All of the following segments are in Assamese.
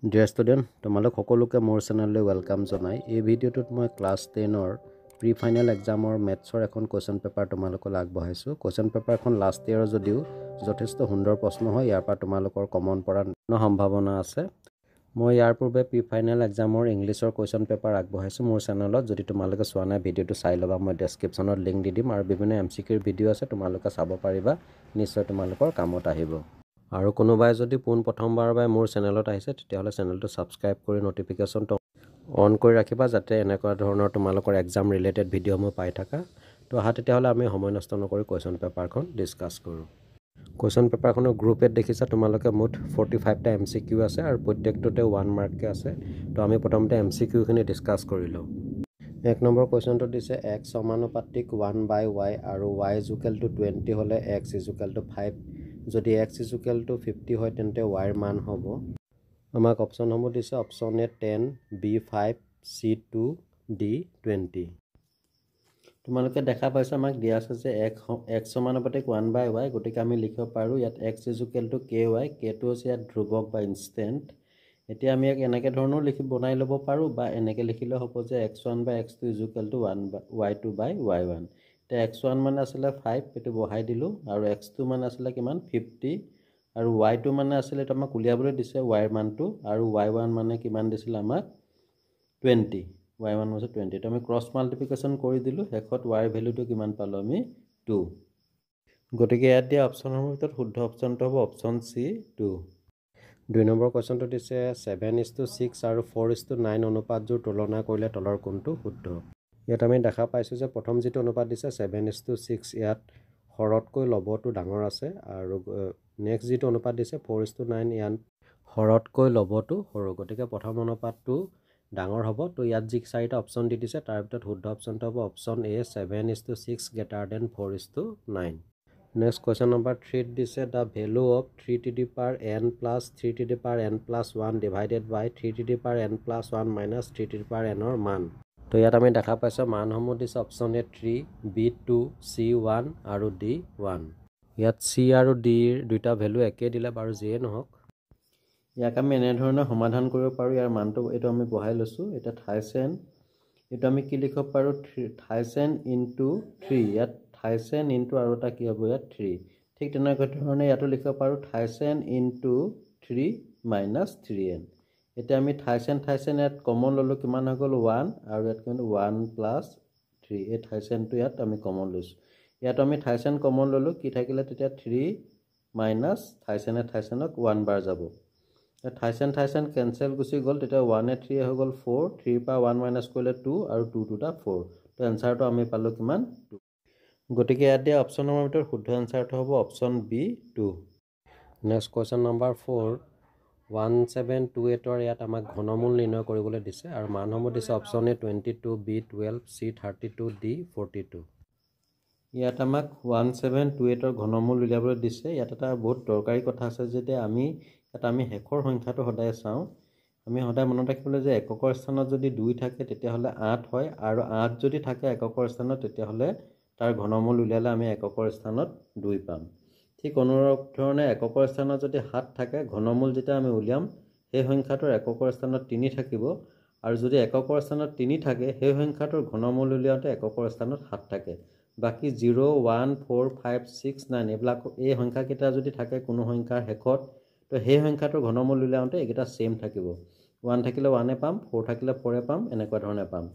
ডিয়াৰ ষ্টুডেণ্ট, তোমালোক সকলোকে মোৰ চেনেললৈ ৱেলকাম জনাই এই ভিডিঅ'টোত মই ক্লাছ 10ৰ প্ৰি ফাইনেল এক্সামৰ মেথছৰ এখন কুৱেশ্যন পেপাৰ তোমালোকলৈ আগবঢ়াইছোঁ। কুৱেশ্যন পেপাৰখন লাষ্ট ইয়েৰৰ যদিও যথেষ্ট সুন্দৰ প্ৰশ্ন হয়, ইয়াৰ পৰা তোমালোকৰ কমন পৰাৰ সম্ভাৱনা আছে। মই ইয়াৰ পূৰ্বে প্ৰি ফাইনেল এক্সামৰ ইংলিছৰ কুৱেশ্যন পেপাৰ আগবঢ়াইছোঁ মোৰ চেনেলত। যদি তোমালোকে চোৱা নাই ভিডিঅ'টো চাই ল'বা, মই ডেছক্ৰিপশ্যনত লিংক দি দিম আৰু বিভিন্ন MCQৰ ভিডিঅ' আছে, তোমালোকে চাব পাৰিবা, নিশ্চয় তোমালোকৰ কামত আহিব। আৰু কোনোবাই যদি প্ৰথমবাৰৰ বাবে মোৰ চেনেলত আহিছে তেতিয়াহ'লে চেনেলটো ছাবস্ক্ৰাইব কৰি ন'টিফিকেশ্যনটো অন কৰি ৰাখিবা, যাতে এনেকুৱা ধৰণৰ তোমালোকৰ এক্সাম ৰিলেটেড ভিডিঅ'সমূহ পাই থাকা। তো আহা তেতিয়াহ'লে আমি সময় নষ্ট নকৰি কুৱেশ্যন পেপাৰখন ডিছকাছ কৰোঁ। কুৱেশ্যন পেপাৰখনৰ গ্ৰুপ এত দেখিছা তোমালোকে মুঠ 45টা MCQ আছে আৰু প্ৰত্যেকটোতে 1 মাৰ্ককৈ আছে। তো আমি প্ৰথমতে MCQখিনি ডিছকাছ কৰি লওঁ। 1 নম্বৰ কুৱেশ্যনটো দিছে x সমানুপাতিক 1/y আৰু y = 20 হ'লে x = 5। যদি x = 50 হয় তেন্তে y ৰ মান হ'ব। আমাক অপশ্যনসমূহ দিছে। Option A 10, B 5, C 2, D 20। তোমালোকে দেখা পাইছা আমাক দিয়া আছে যে x সমানুপাতিক 1/y, গতিকে আমি লিখিব পাৰোঁ ইয়াত x = ky, kটো হৈছে ইয়াত ধ্ৰুৱক বা ইনষ্টেণ্ট। এতিয়া আমি ইয়াক এনেকৈ ধৰণেও বনাই ল'ব পাৰোঁ বা এনেকৈ লিখিলে হ'ব যে x1 বা x2 = 1/y2/y1। এতিয়া x1 মানে আছিলে 5, এইটো বহাই দিলোঁ, আৰু x2 মানে আছিলে কিমান 50, আৰু y2 মানে আছিলে এইটো আমাক উলিয়াবলৈ দিছে y ৰ মানটো, আৰু y1 মানে কিমান দিছিলে আমাক 20, y1 হৈছে 20। তো আমি ক্ৰছ মাল্টিপ্লিকেশ্যন কৰি দিলোঁ, শেষত y ৰ ভেলুটো কিমান পালোঁ আমি 2। গতিকে ইয়াত দিয়া অপশ্যনসমূহৰ ভিতৰত শুদ্ধ অপশ্যনটো হ'ব অপশ্যন C 2। 2 নম্বৰ কুৱেশ্যনটো দিছে 7:6 আৰু 4:9 অনুপাতযোৰ তুলনা কৰিলে তলৰ কোনটো শুদ্ধ। ইয়াত আমি দেখা পাইছোঁ যে প্ৰথম যিটো অনুপাত দিছে 7:6, ইয়াত হৰতকৈ লবটো ডাঙৰ আছে, আৰু নেক্সট যিটো অনুপাত দিছে 4:9, ইয়াত হৰতকৈ লবটো সৰু, গতিকে প্ৰথম অনুপাতটো ডাঙৰ হ'ব। তো ইয়াত যি 4টা অপশ্যন দি দিছে তাৰ ভিতৰত শুদ্ধ অপশ্যনটো হ'ব option A 7:6 > 4:9। Next question number 3 দিছে the value of 3n + 3n+1 divided by 3n+1 - 3n ৰ মান। তো ইয়াত আমি দেখা পাইছোঁ মানসমূহ দিছে অপশ্যন A 3, B 2, C 1 আৰু D 1। ইয়াত C আৰু D ৰ দুইটা ভেলু একেই দিলে বাৰু, যিয়ে নহওক ইয়াক আমি এনেধৰণে সমাধান কৰিব পাৰোঁ। ইয়াৰ মানটো এইটো আমি বহাই লৈছোঁ। এতিয়া থাইচেন, এইটো আমি কি লিখিব পাৰোঁ, থাইচেন ইনটু 3, ইয়াত থাইচেন ইনটু আৰু এটা কি হ'ব ইয়াত 3। ঠিক তেনেকুৱা ধৰণে ইয়াতো লিখিব পাৰোঁ থাইচেন ইনটু 3 - 3n। এতিয়া আমি থাইচেন ইয়াত কমন ল'লোঁ, কিমান হৈ গ'ল 1, আৰু ইয়াত কিন্তু 1 + 3, এই থাইচেনটো ইয়াত আমি কমন লৈছোঁ। ইয়াত আমি থাইচেন কমন ল'লোঁ, কি থাকিলে তেতিয়া 3 মাইনাছ থাইচেনক 1 বাৰ যাব। থাইচেন কেঞ্চেল গুচি গ'ল, তেতিয়া 1 × 3 হৈ গ'ল 4, 3 পৰা 1 মাইনাছ কৰিলে 2, আৰু 2 × 2 = 4। তো এনচাৰটো আমি পালোঁ কিমান 2। গতিকে ইয়াত দিয়া অপশ্যনৰ ভিতৰত শুদ্ধ এনচাৰটো হ'ব option B 2। Next question number 4 1728ৰ ইয়াত আমাক ঘনমূল নিৰ্ণয় কৰিবলৈ দিছে, আৰু মানসমূহ দিছে option A 22, B 12, C 32, D 42। ইয়াত আমাক 1728ৰ ঘনমূল উলিয়াবলৈ দিছে। ইয়াত এটা বহুত দৰকাৰী কথা আছে যে আমি শেষৰ সংখ্যাটো সদায় চাওঁ। আমি সদায় মনত ৰাখিবলৈ যে এককৰ স্থানত যদি 2 থাকে তেতিয়াহ'লে 8 হয়, আৰু 8 যদি থাকে এককৰ স্থানত তেতিয়াহ'লে তাৰ ঘনমূল উলিয়ালে আমি এককৰ স্থানত 2 পাম। ঠিক অনুৰূপ ধৰণে এককৰ স্থানত যদি 7 থাকে, ঘনমূল যেতিয়া আমি উলিয়াম সেই সংখ্যাটোৰ এককৰ স্থানত 3 থাকিব, আৰু যদি এককৰ স্থানত 3 থাকে সেই সংখ্যাটোৰ ঘনমূল উলিয়াওঁতে এককৰ স্থানত 7 থাকে। বাকী 0, 1, 4, 5, 6, 9 এইবিলাক এই সংখ্যাকেইটা যদি থাকে কোনো সংখ্যাৰ শেষত, তো সেই সংখ্যাটোৰ ঘনমূল উলিয়াওঁতে এইকেইটা ছেম থাকিব। 1 থাকিলে 1 পাম, 4 থাকিলে 4 পাম, এনেকুৱা ধৰণে পাম।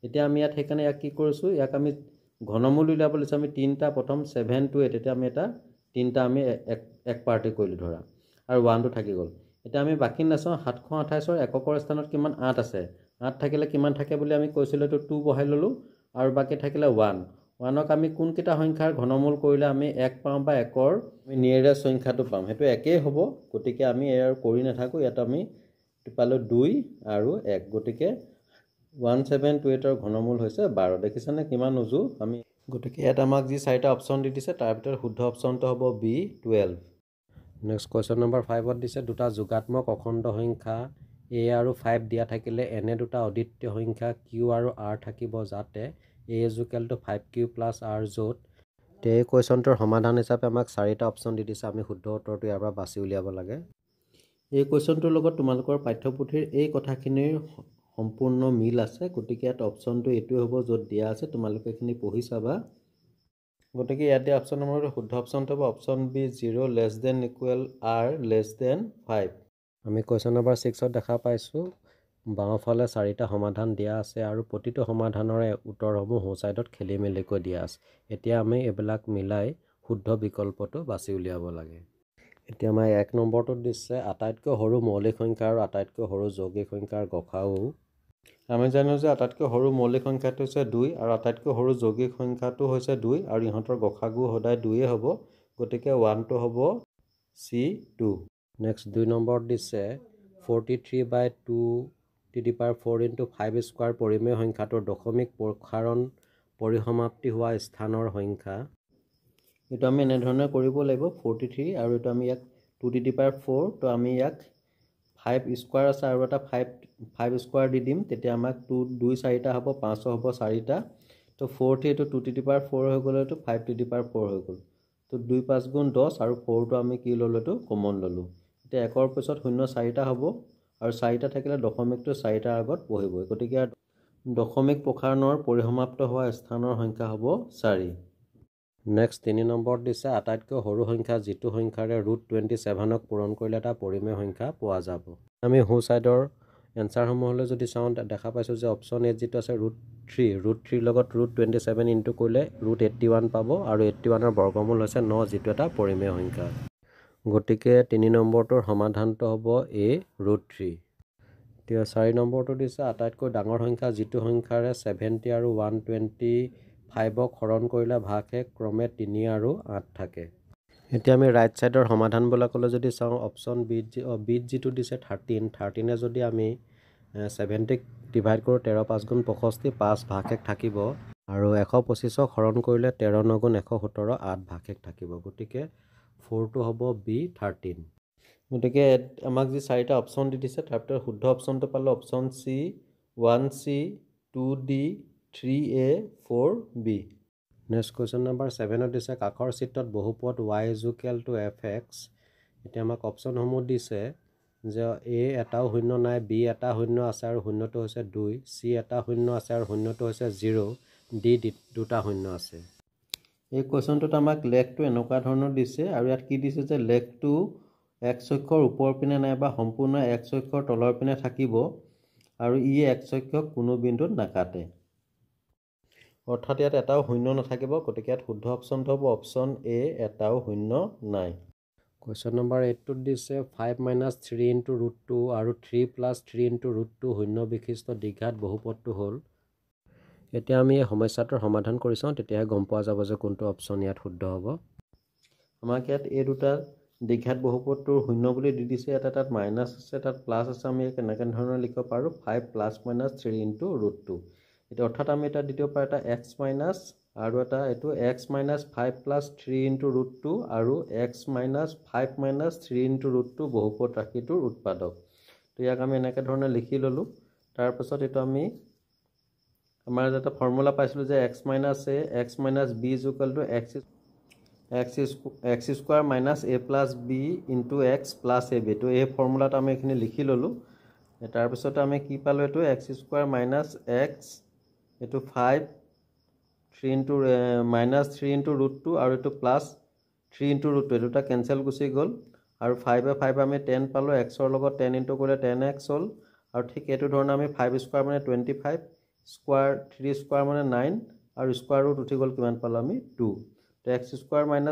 এতিয়া আমি ইয়াত সেইকাৰণে ইয়াক কি কৰিছোঁ, ইয়াক আমি ঘনমূল উলিয়াবলৈ দিছোঁ। আমি 3টা প্ৰথম 7 to 8, এতিয়া আমি এটা 3টা আমি এক পাৰ্টি কৰিলোঁ ধৰা, আৰু 1টো থাকি গ'ল। এতিয়া আমি বাকী নাচাওঁ, 728ৰ এককৰ স্থানত কিমান 8 আছে, 8 থাকিলে কিমান থাকে বুলি আমি কৈছিলোঁ, এইটো 2 বহাই ল'লোঁ, আৰু বাকী থাকিলে 1ক আমি কোনকেইটা সংখ্যাৰ ঘনমূল কৰিলে আমি 1 পাওঁ বা একৰ আমি নিয়েৰেষ্ট সংখ্যাটো পাম, সেইটো একেই হ'ব। গতিকে আমি আৰু কৰি নাথাকোঁ, ইয়াত আমি পালোঁ 2 আৰু 1, গতিকে 1728ৰ ঘনমূল হৈছে 12। দেখিছেনে কিমান উজু আমি। গতিকে ইয়াত আমাক যি 4টা অপশ্যন দি দিছে তাৰ ভিতৰত শুদ্ধ অপশ্যনটো হ'ব B 12। নেক্সট কুৱেশ্যন নম্বৰ 5ত দিছে দুটা যোগাত্মক অখণ্ড সংখ্যা A আৰু 5 দিয়া থাকিলে এনে দুটা অদ্বিতীয় সংখ্যা Q আৰু R থাকিব যাতে A = 5Q + R, য'ত এই কুৱেশ্যনটোৰ সমাধান হিচাপে আমাক 4টা অপশ্যন দি দিছে। আমি শুদ্ধ উত্তৰটো ইয়াৰ পৰা বাছি উলিয়াব লাগে। এই কোৱেশ্যনটোৰ লগত তোমালোকৰ পাঠ্যপুথিৰ এই কথাখিনিৰ সম্পূৰ্ণ মিল আছে, গতিকে ইয়াত অপশ্যনটো এইটোৱে হ'ব য'ত দিয়া আছে, তোমালোকে এইখিনি পঢ়ি চাবা। গতিকে ইয়াত দিয়া অপশ্যন নম্বৰ শুদ্ধ অপশ্যনটো হ'ব option B 0 less than equal or less than 5। আমি কুৱেশ্যন নম্বৰ 6ত দেখা পাইছোঁ বাওঁফালে 4টা সমাধান দিয়া আছে আৰু প্ৰতিটো সমাধানৰে উত্তৰসমূহ সোঁ ছাইডত খেলি মেলিকৈ দিয়া আছে। এতিয়া আমি এইবিলাক মিলাই শুদ্ধ বিকল্পটো বাছি উলিয়াব লাগে। এতিয়া আমাৰ 1 নম্বৰটোত দিছে আটাইতকৈ সৰু মৌলিক সংখ্যা আৰু আটাইতকৈ সৰু যৌগিক সংখ্যাৰ গসাউ। আমি জানো যে আটাইতকৈ সৰু মৌলিক সংখ্যাটো হৈছে 2 আৰু আটাইতকৈ সৰু যৌগিক সংখ্যাটো হৈছে 2 আৰু ইহঁতৰ গসাগু সদায় 2 হ'ব, গতিকে 1টো হ'ব C2। নেক্সট 2 নম্বৰত দিছে 43/2⁴ × 5 স্কোৱাৰ পৰিমেয় সংখ্যাটোৰ দশমিক প্ৰসাৰণ পৰিসমাপ্তি হোৱা স্থানৰ সংখ্যা। এইটো আমি এনেধৰণে কৰিব লাগিব 43 আৰু এইটো আমি ইয়াক 2⁴, তো আমি ইয়াক 5 স্কোৱাৰ আছে আৰু এটা 5 স্কোৱাৰ দি দিম, তেতিয়া আমাক 2 4টা হ'ব, 5 হ'ব 4টা, তো 43 এইটো 2⁴ হৈ গ'ল, এইটো 5⁴ হৈ গ'ল, তো 2 5 গুণ 10 আৰু 4টো আমি কি ল'লোঁ, এইটো কমন ল'লোঁ। এতিয়া 1ৰ পিছত 0 4টা হ'ব আৰু 4টা থাকিলে দশমিকটো 4টাৰ আগত বহিবই, গতিকে দশমিক প্ৰসাৰণৰ পৰিসমাপ্ত হোৱা স্থানৰ সংখ্যা হ'ব 4। নেক্সট 3 নম্বৰত দিছে আটাইতকৈ সৰু সংখ্যা যিটো সংখ্যাৰে √27ক পূৰণ কৰিলে এটা পৰিমেয় সংখ্যা পোৱা যাব। আমি সোঁ ছাইডৰ এনচাৰসমূহলৈ যদি চাওঁ দেখা পাইছোঁ যে অপশ্যন এ যিটো আছে √3 লগত √27 ইনটু কৰিলে √81 পাব আৰু 81ৰ বৰ্গমূল হৈছে 9, যিটো এটা পৰিমেয় সংখ্যা। গতিকে 3 নম্বৰটোৰ সমাধানটো হ'ব এ √3। এতিয়া 4 নম্বৰটো দিছে আটাইতকৈ ডাঙৰ সংখ্যা যিটো সংখ্যাৰে 70 আৰু 125ক হৰণ কৰিলে ভাগশেষ ক্ৰমে 3 আৰু 8 থাকে। এতিয়া আমি ৰাইট ছাইডৰ সমাধানবিলাকলৈ যদি চাওঁ অপশ্যন বিত যিটো দিছে 13 যদি আমি 70ক ডিভাইড কৰোঁ 13 5 গুণ 65, 5 ভাগশেষ থাকিব আৰু 125ক হৰণ কৰিলে 13 9 গুণ 117, 8 ভাগশেষ থাকিব, গতিকে 4টো হ'ব B13। গতিকে আমাক যি 4টা অপশ্যন দি দিছে তাৰ ভিতৰত শুদ্ধ অপশ্যনটো পালোঁ option C 1C 2D 3A 4B। Next question number 7ত দিছে কাষৰ চিত্ৰত বহুপদ y = fx। এতিয়া আমাক অপশ্যনসমূহ দিছে যে A এটাও শূন্য নাই, B এটা শূন্য আছে আৰু শূন্যটো হৈছে 2, C এটা শূন্য আছে আৰু শূন্যটো হৈছে 0, D দুটা শূন্য আছে। এই কুৱেশ্যনটোত আমাক লেখটো এনেকুৱা ধৰণৰ দিছে আৰু ইয়াত কি দিছে যে লেখটো x অক্ষৰ ওপৰ পিনে নাইবা সম্পূৰ্ণ x অক্ষৰ তলৰ পিনে থাকিব আৰু ই x অক্ষক কোনো বিন্দুত নাকাটে, অৰ্থাৎ ইয়াত এটাও শূন্য নাথাকিব, গতিকে ইয়াত শুদ্ধ অপশ্যনটো হ'ব অপশ্যন এ এটাও শূন্য নাই। কুৱেশ্যন নম্বৰ 8টোত দিছে 5 - 3 × √2 আৰু 3 + 3 × √2 শূন্য বিশিষ্ট দ্বিঘাত বহুপদটো হ'ল। এতিয়া আমি এই সমস্যাটোৰ সমাধান কৰি চাওঁ, তেতিয়াহে গম পোৱা যাব যে কোনটো অপশ্যন ইয়াত শুদ্ধ হ'ব। আমাক ইয়াত এই দুটা দ্বিঘাত বহুপদটোৰ শূন্য বুলি দি দিছে, তাত মাইনাছ আছে তাত প্লাছ আছে, আমি কেনেকৈ ধৰণৰ লিখিব পাৰোঁ 5 + - 3 × √2। এতিয়া অৰ্থাৎ আমি এটা দ্বিতীয় পাৰোঁ এটা x মাইনাছ আৰু এটা এইটো x - 5 + 3 × √2 আৰু x - 5 - 3 × √2 বহুপদ ৰাশিটোৰ উৎপাদক। তো ইয়াক আমি এনেকৈ ধৰণে লিখি ল'লোঁ। তাৰপাছত এইটো আমি আমাৰ এটা ফৰ্মুলা পাইছিলোঁ যে x - a x - b = x² - a + b × x + ab। তো এই ফৰ্মুলাটো আমি এইখিনি লিখি ল'লোঁ। তাৰপিছত আমি কি পালোঁ, এইটো x² - x এইটো 5 3 × √2 আৰু এইটো প্লাছ 3 × √2, এই দুটা কেঞ্চেল গুচি গ'ল আৰু 5 আমি 10 পালোঁ, xৰ লগত 10 ইনটু কৰিলে 10x হ'ল আৰু ঠিক এইটো ধৰণে আমি 5² মানে 25, স্কোৱাৰ 3 স্কোৱাৰ মানে 9 আৰু স্কোৱাৰ ৰুট উঠি গ'ল, কিমান পালোঁ আমি 2। তো x²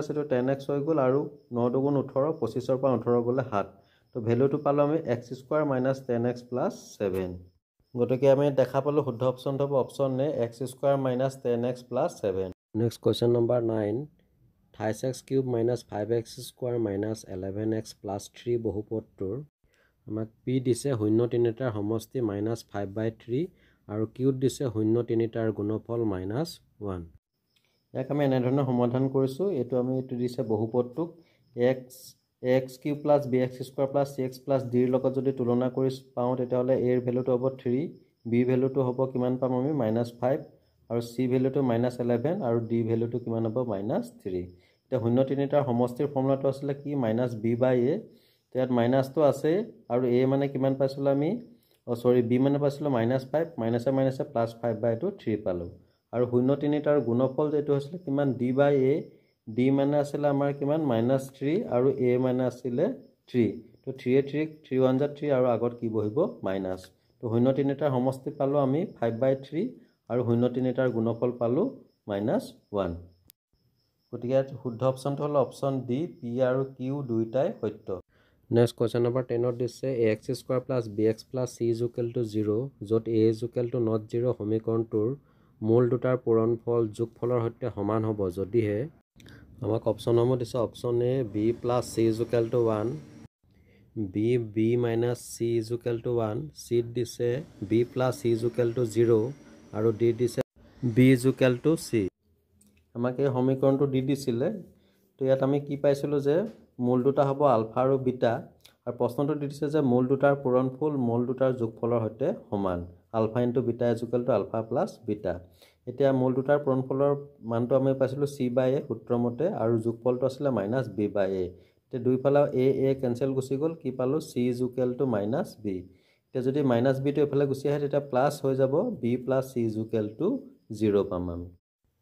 - এইটো 10x হৈ গ'ল আৰু 9 × 2 = 18, 25ৰ পৰা 18 গ'লে 7, তো ভেলুটো পালোঁ আমি x² - 10x + 7। গতিকে আমি দেখা পালোঁ শুদ্ধ অপশ্যনটো হ'ব অপশ্যন এ x² - 10x + 7। Next question number 9 28x³ - 5x² - 11x + 3 বহুপদটোৰ আমাক p দিছে 0 3টাৰ সমষ্টি -5/3 আৰু qত দিছে 0 3টাৰ গুণফল -1। ইয়াক আমি এনেধৰণে সমাধান কৰিছোঁ। এইটো দিছে বহুপদটোক ax³ + bx² + cx + d ৰ লগত যদি তুলনা কৰি পাওঁ তেতিয়াহ'লে a ৰ ভেলুটো হ'ব 3, b ভেলুটো হ'ব কিমান পাম আমি -5 আৰু c ভেলুটো -11 আৰু d ভেলুটো কিমান হ'ব -3। এতিয়া 0 3টাৰ সমষ্টিৰ ফৰ্মুলাটো আছিলে কি -b/a, তো ইয়াত মাইনাছটো আছে আৰু a মানে কিমান পাইছিলোঁ আমি সৰি b মানে পাইছিলোঁ -5 মাইনাছে মাইনাছে +5/2 3 পালোঁ আৰু 0 3 তাৰ গুণফল যেটো হৈছিল কিমান d/a d মানে আছিল আমাৰ কিমান -3 আৰু a মানে আছিল 3 তো 3 3 3 1 3 আৰু আগত কি বহিব মাইনাছ তো 0 3 তাৰ সমষ্টি পালোঁ আমি 5/3 আৰু 0 3 তাৰ গুণফল পালোঁ -1 গতিকে শুদ্ধ অপচনটো হ'ল অপচন ডি পি আৰু কিউ দুইটাই সত্য নেক্সট কোৱেশ্চন নম্বৰ 10 ত দিছে ax² + bx + c = 0 য'ত a = not 0 সমীকৰণটোৰ মূল দুটাৰ পূৰণফল যোগফলৰ সৈতে সমান হ'ব যদিহে আমাক অপচনসমূহ দিছে অপচন এ b + c = 1 b - c = 1 c দিছে b + c = 0 আৰু d দিছে b = c আমাক এই সমীকৰণটো দি দিছিলে তো ইয়াত আমি কি পাইছিলোঁ যে মূল দুটা হ'ব আলফা আৰু বিটা আৰু প্ৰশ্নটো দি দিছে যে মূল দুটাৰ পূৰণফল মূল দুটাৰ যোগফলৰ সৈতে সমান আলফা * বিটা = আলফা + বিটা এতিয়া মূল দুটাৰ পূৰণফলৰ মানটো আমি পাইছিলোঁ c/a সূত্ৰমতে আৰু যোগফলটো আছিল -b/a এতিয়া দুইফালে a কেনসেল গুচি গ'ল কি পালোঁ c = -b এতিয়া যদি -b টো এফালে গুচি আহে তেতিয়া প্লাছ হৈ যাব b + c = 0 পাম আমি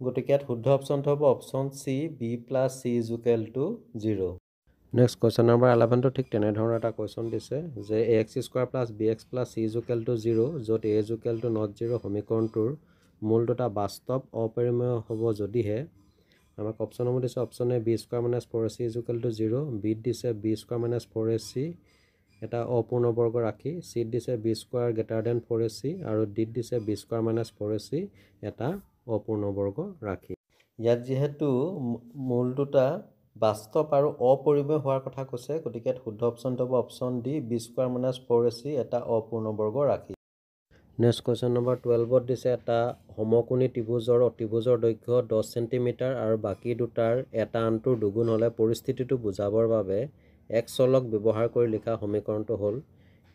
গতিকে ইয়াত শুদ্ধ অপচনটো হ'ব option C b + c = 0 next question number 11 টো ঠিক তেনেধৰণৰ এটা কোৱেশ্চন দিছে যে ax² + bx + c = 0 য'ত a = not 0 সমীকৰণটোৰ মূল দুটা বাস্তৱ অপৰিমেয় হ'ব যদিহে আমাক অপচনসমূহ দিছে অপচন এ b² - 4ac = 0 b দিছে b² - 4ac এটা অপূৰ্ণবৰ্গ ৰাশি c দিছে b² > 4ac আৰু d দিছে b² - 4ac এটা অপূৰ্ণবৰ্গ ৰাশি ইয়াত যেহেতু মূল দুটা বাস্তৱ আৰু অপৰিমেয় হোৱাৰ কথা কৈছে গতিকে শুদ্ধ অপচনটো হ'ব অপচন ডি b² - 4ac এটা অপূৰ্ণবৰ্গ ৰাশি নেক্সট কোৱেশ্চন নম্বৰ 12 ত দিছে এটা সমকোণী ত্ৰিভুজৰ অতিভুজৰ দৈৰ্ঘ্য 10 সেন্টিমিটাৰ আৰু বাকী দুটাৰ এটা আনটোৰ দুগুণ হ'লে পৰিস্থিতিটো বুজাবৰ বাবে x চলক ব্যৱহাৰ কৰি লিখা সমীকৰণটো হ'ল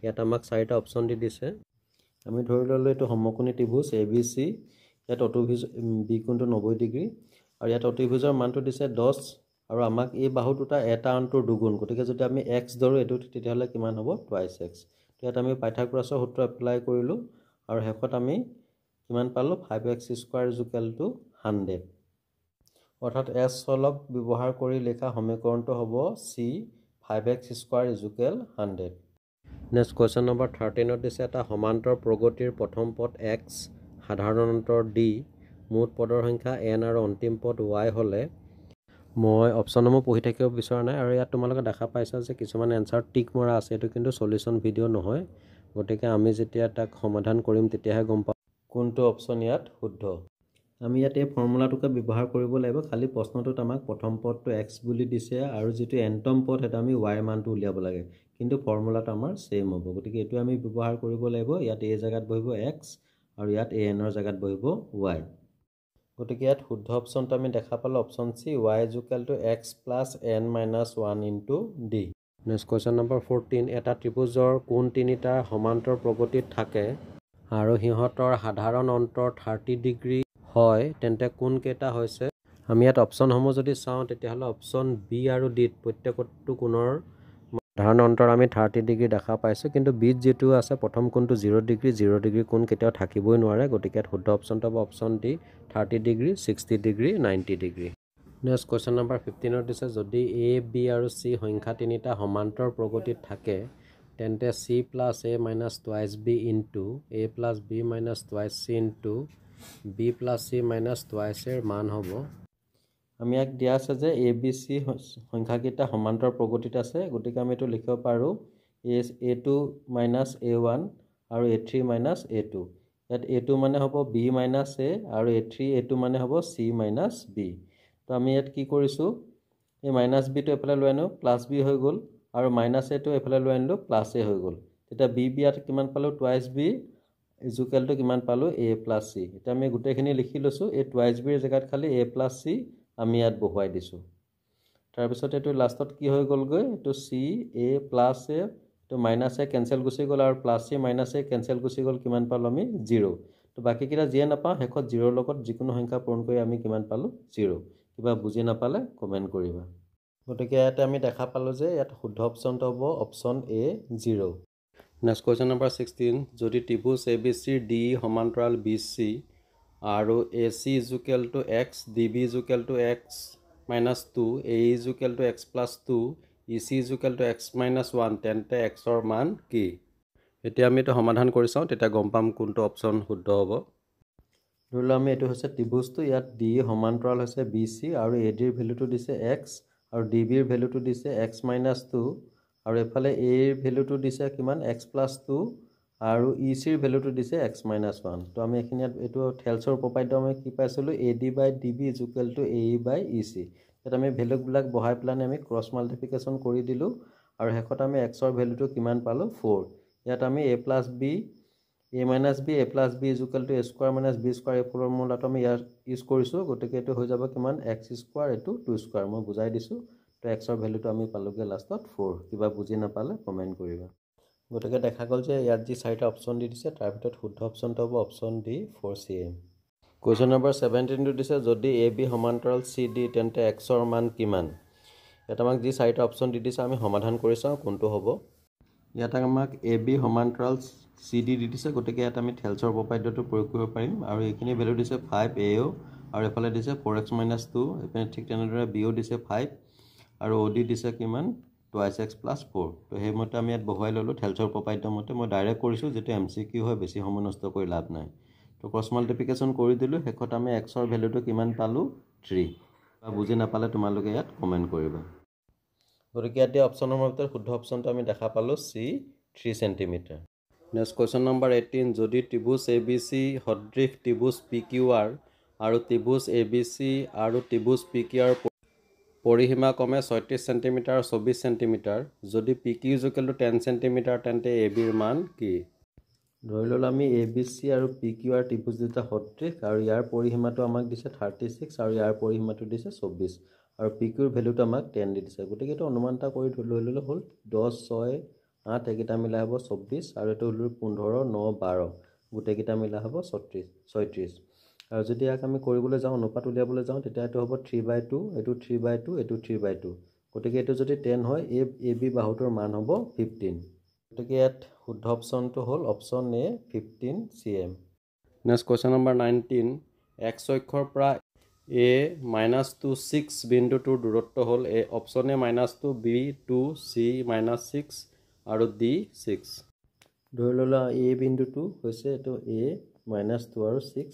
ইয়াত আমাক চাৰিটা অপচন দি দিছে আমি ধৰি ল'লো এইটো সমকোণী ত্ৰিভুজ ABC ইয়াত অতিভুজ বি কোণটো 90 ডিগ্ৰী আৰু ইয়াত অতিভুজৰ মানটো দিছে 10 আৰু আমাক এই বাহু দুটা এটা আনটোৰ দুগুণ গতিকে যদি আমি x ধৰো এটো তেতিয়াহ'লে কিমান হ'ব twice x ইয়াত আমি পাইথাগোৰাছৰ সূত্ৰ এপ্লাই কৰিলো আৰু হেকত আমি কিমান পালো 5x² = 100 অৰ্থাৎ s চলক ব্যৱহাৰ কৰি লেখা সমীকৰণটো হ'ব c 5x² = 100 next question number 13 ত দিছে এটা সমান্তৰ প্ৰগতিৰ প্ৰথম পদ x সাধাৰণ অন্তৰ d মুঠ পদৰ সংখ্যা n আৰু অন্তিম পদ y হ'লে মই অপচনসমূহ পঢ়ি থাকিব বিচৰা নাই আৰু ইয়াত তোমালোকে দেখা পাইছা যে কিছুমান এনসাৰ টিক মৰা আছে এটো কিন্তু সলিউশন ভিডিও নহয় গতিকে আমি যেতিয়া তাক সমাধান কৰিম তেতিয়াহে গম পাম কোনটো অপচন ইয়াত শুদ্ধ আমি ইয়াত এই ফৰ্মুলাটোকে ব্যৱহাৰ কৰিব লাগিব খালি প্ৰশ্নটোত আমাক প্ৰথম পদটো x বুলি দিছে আৰু যেটো nতম পদ এটা আমি y মানটো উলিয়াব লাগে কিন্তু ফৰ্মুলাটো আমাৰ সেম হ'ব গতিকে এটো আমি ব্যৱহাৰ কৰিব লাগিব ইয়াত a জাগাত বহিব x আৰু ইয়াত a n ৰ জাগাত বহিব y গতিকে ইয়াত শুদ্ধ অপচনটো আমি দেখা পালো option C y = x + n - 1 * d next question number 14 এটা ত্ৰিভুজৰ কোণ তিনিটাৰ সমান্তৰ প্ৰগতিত থাকে আৰু হিহঁতৰ সাধাৰণ অন্তৰ 30 ডিগ্ৰী হয় তেন্তে কোণ কেইটা হৈছে আমি ইয়াত অপচনসমূহ যদি চাওঁ তেতিয়াহ'লে অপচন বি আৰু ডি প্ৰত্যেকটো কোণৰ সাধাৰণ অন্তৰ আমি 30 ডিগ্ৰী দেখা পাইছো কিন্তু বিত যেটো আছে প্ৰথম কোণটো 0 ডিগ্ৰী কোণ কেতিয়াও থাকিবই নোৱাৰে গতিকে শুদ্ধ অপচনটো হ'ব option D 30 degree 60 degree 90 degree next question number 15 ত দিছে যদি a b আৰু c সংখ্যা তিনিটা সমান্তৰ প্ৰগতিত থাকে তেন্তে c + a - twice b into a + b - twice c into b + c - twice a মান হ'ব আমি এক দিয়া আছে যে a b c সংখ্যা কেইটা সমান্তৰ প্ৰগতিত আছে গতিকে আমি এটো লিখিব পাৰো a2 - a1 আৰু a3 - a2 ইয়াত a2 মানে হ'ব b - a আৰু a2 মানে হ'ব c - b তো আমি ইয়াত কি কৰিছো এই -b টো এফালে লৈ আনো +b হৈ গ'ল আৰু -a টো এফালে লৈ আনিলো +a হৈ গ'ল তেতিয়া b ইয়াত কিমান পালো twice b = কিমান পালো a + c এটা আমি গুটেখিনি লিখি লৈছো এই twice b ৰ জাগাত খালি a + c আমি ইয়াত বহুৱাই দিছো তাৰ পিছত এটো লাষ্টত কি হৈ গ'ল গৈ এটো c a + a তো -a কেনসেল গুচি গ'ল আৰু +c - a কেনসেল গুচি গ'ল কিমান পালো আমি 0 তো বাকি কিটা যিয়ে নাপাও হেকত 0 লগত যিকোনো সংখ্যা পূৰণ কৰি আমি কিমান পালো 0 কিবা বুজি নাপালে কমেন্ট কৰিবা গতিকে ইয়াতে আমি দেখা পালোঁ যে ইয়াত শুদ্ধ অপশ্যনটো হ'ব option A 0। Next question number 16, যদি ত্ৰিভুজ এ বি চিৰ ডি সমান্তৰাল বি চি আৰু A C equal to x, D B equal to x minus 2, A equal to x plus 2, E C equal to x minus 1, তেন্তে এক্সৰ মান কি? এতিয়া আমি এইটো সমাধান কৰি চাওঁ, তেতিয়া গম পাম কোনটো অপশ্যন শুদ্ধ হ'ব। ধৰি লওঁ আমি এইটো হৈছে ত্ৰিভুজটো, ইয়াত ডি সমান্তৰাল হৈছে বি চি আৰু এ ডিৰ ভেলুটো দিছে এক্স আৰু ডি বিৰ ভেলুটো দিছে এক্স মাইনাছ 2 আৰু এফালে এৰ ভেলুটো দিছে কিমান এক্স প্লাছ 2 আৰু ই চিৰ ভেলুটো দিছে এক্স মাইনাছ 1। তো আমি এইখিনি এইটো থেলছৰ উপপাদ্য আমি কি পাইছিলোঁ, A D by D B equal to A E by E C. ইয়াত আমি ভেলুবিলাক বহাই পেলাই আমি ক্ৰছ মাল্টিপ্লিকেশ্যন কৰি দিলোঁ আৰু শেষত আমি এক্সৰ ভেলুটো কিমান পালোঁ 4। ইয়াত আমি A plus B A minus B A plus B equal to A square minus B square এই ফৰ্মুলাটো আমি ইয়াত ইউজ কৰিছোঁ। গতিকে এইটো হৈ যাব কিমান এক্স স্কোৱাৰ, এইটো 2 স্কোৱাৰ। মই বুজাই দিছোঁ। তো এক্সৰ ভেলুটো আমি পালোগৈ লাষ্টত 4। কিবা বুজি নাপালে কমেণ্ট কৰিবা। গতিকে দেখা গ'ল যে ইয়াত যি 4টা অপশ্যন দি দিছে তাৰ ভিতৰত শুদ্ধ অপশ্যনটো হ'ব option D 4cm। Question number 17টো দিছে, যদি এ বি সমান্তৰাল চি ডি তেন্তে এক্সৰ মান কিমান? ইয়াত আমাক যি 4টা অপশ্যন দি দিছে আমি সমাধান কৰি চাওঁ কোনটো হ'ব। ইয়াত আমাক এ বি সমান্তৰাল চি ডি দি দিছে, গতিকে ইয়াত আমি থেলছৰ উপপাদ্যটো প্ৰয়োগ কৰিব পাৰিম আৰু এইখিনি ভেলু দিছে 5 এও আৰু এফালে দিছে 4x মাইনাছ 2, এইপিনে ঠিক তেনেদৰে বিও দিছে 5 আৰু অ' ডি দিছে কিমান 2x প্লাছ 4। তো সেইমতে আমি ইয়াত বহুৱাই ল'লোঁ থেলছৰ উপপাদ্য মতে। মই ডাইৰেক্ট কৰিছোঁ, যিটো MCQ হয়, বেছি সময় নষ্ট কৰি লাভ নাই। তো ক্ৰছ মাল্টিপ্লিকেশ্যন কৰি দিলোঁ, শেষত আমি এক্সৰ ভেলুটো কিমান পালোঁ 3। বুজি নাপালে তোমালোকে ইয়াত কমেণ্ট কৰিবা। গতিকে ইয়াত অপশ্যন নম্বৰ ভিতৰত শুদ্ধ অপশ্যনটো আমি দেখা পালোঁ C 3 centimetre. Next question number 18, যদি ত্ৰিভুজ এ বি চি সদৃশ ত্ৰিভুজ পি কিউ আৰ আৰু ত্ৰিভুজ এ বি চি আৰু ত্ৰিভুজ পি কিউ আৰ পৰিসীমা ক্ৰমে 36 চেণ্টিমিটাৰ আৰু 24 চেণ্টিমিটাৰ, যদি P Q equal to 10 centimetre তেন্তে এ বিৰ মান কি? ধৰি ল'লোঁ আমি এ বি চি আৰু পি কিউ আৰ ত্ৰিভুজ দুটা সদৃশ আৰু ইয়াৰ পৰিসীমাটো আমাক দিছে 36 আৰু ইয়াৰ পৰিসীমাটো দিছে 24 আৰু পি কিউৰ ভেলুটো আমাক 10 দি দিছে। গতিকে এইটো অনুমান এটা কৰি লৈ ল'লে হ'ল 10, 6, 8 এইকেইটা মিলাই হ'ব 24 আৰু এইটো হ'ল 15, 9, 12 গোটেইকেইটা মিলাই হ'ব 36। আৰু যদি ইয়াক আমি কৰিবলৈ যাওঁ অনুপাত উলিয়াবলৈ যাওঁ তেতিয়া এইটো হ'ব 3/2, এইটো 3/2, এইটো 3/2। গতিকে এইটো যদি 10 হয় এ বি বাহুটোৰ মান হ'ব 15। গতিকে ইয়াত শুদ্ধ অপশ্যনটো হ'ল option A 15 cm। Next question number 19, x অক্ষৰ পৰা এ -2 6 বিন্দুটোৰ দূৰত্ব হ'ল অপশ্যন এ -2, বি 2, চি -6 আৰু ডি 6। ধৰি ল'লোঁ এ বিন্দুটো হৈছে এইটো এ -2 আৰু 6।